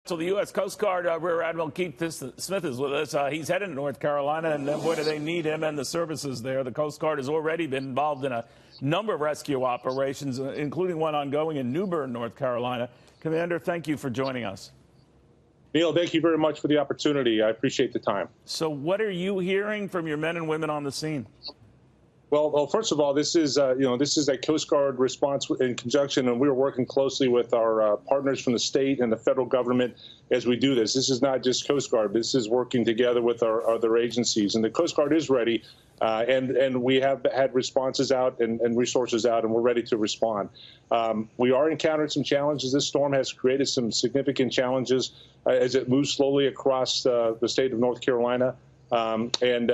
So the U.S. Coast Guard Rear Admiral Keith Smith is with us. He's heading to North Carolina, and boy, do they need him and the services there. The Coast Guard has already been involved in a number of rescue operations, including one ongoing in New Bern, North Carolina. Commander, thank you for joining us. Neil, thank you very much for the opportunity. I appreciate the time. So what are you hearing from your men and women on the scene? Well, first of all, this is a Coast Guard response in conjunction, and we're working closely with our partners from the state and the federal government as we do this. This is not just Coast Guard. This is working together with our other agencies, and the Coast Guard is ready, and we have had responses out and resources out, and we're ready to respond. We are encountering some challenges. This storm has created some significant challenges as it moves slowly across the state of North Carolina. And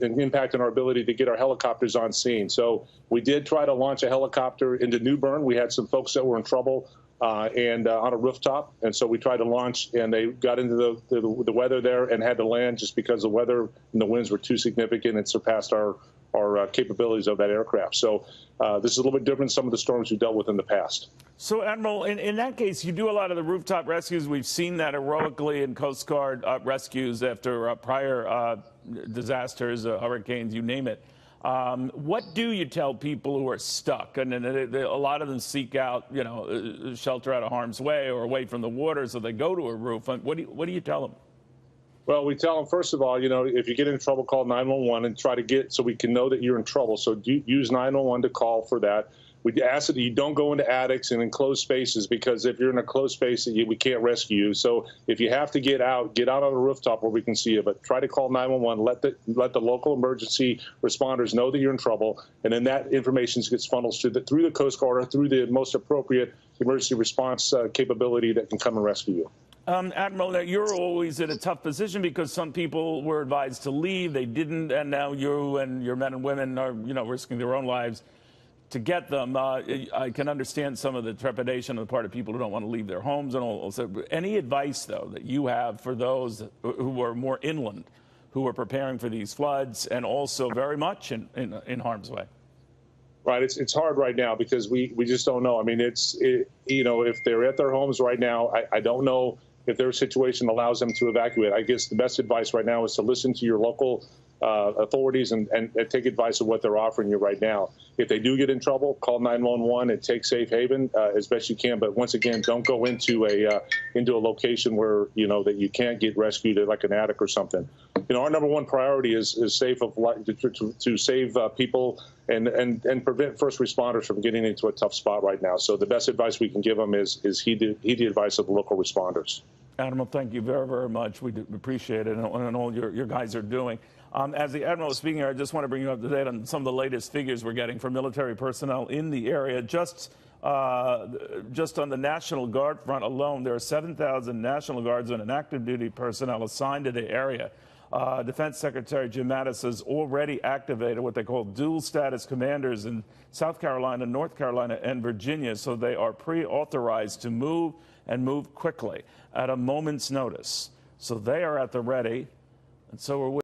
impact on our ability to get our helicopters on scene. So we did try to launch a helicopter into New Bern. We had some folks that were in trouble and on a rooftop, and so we tried to launch, and they got into the weather there and had to land just because the weather and the winds were too significant and surpassed our capabilities of that aircraft. So this is a little bit different than some of the storms we've dealt with in the past. So, Admiral, in that case, you do a lot of the rooftop rescues. We've seen that heroically in Coast Guard rescues after prior disasters, hurricanes, you name it. What do you tell people who are stuck? And a lot of them seek out, shelter out of harm's way or away from the water, so they go to a roof. What do you tell them? Well, we tell them, first of all, if you get in trouble, call 911 and try to get so we can know that you're in trouble. So use 911 to call for that. We ask that you don't go into attics and enclosed spaces, because if you're in a closed space, we can't rescue you. So if you have to get out on a rooftop where we can see you. But try to call 911. Let the local emergency responders know that you're in trouble, and then that information gets funneled through the Coast Guard or through the most appropriate emergency response capability that can come and rescue you. Admiral, you're always in a tough position because some people were advised to leave, they didn't, and now you and your men and women are, risking their own lives to get them. I can understand some of the trepidation on the part of people who don't want to leave their homes and all. So any advice, though, that you have for those who are more inland, who are preparing for these floods and also very much in harm's way? Right. It's hard right now because we just don't know. I mean, if they're at their homes right now, I don't know if their situation allows them to evacuate. I guess the best advice right now is to listen to your local authorities and take advice of what they're offering you right now. If they do get in trouble, call 911 and take safe haven as best you can. But once again, don't go into a location where that you can't get rescued, like an attic or something. Our number one priority is to save people and prevent first responders from getting into a tough spot right now. So the best advice we can give them is heed the advice of the local responders. Admiral, thank you very, very much. We appreciate it and all your guys are doing. As the Admiral is speaking here, I just want to bring you up to date on some of the latest figures we're getting from military personnel in the area. Just on the National Guard front alone, there are 7,000 National Guards and active duty personnel assigned to the area. Defense Secretary Jim Mattis has already activated what they call dual status commanders in South Carolina, North Carolina, and Virginia, so they are pre-authorized to move and move quickly at a moment's notice. So they are at the ready, and so are we.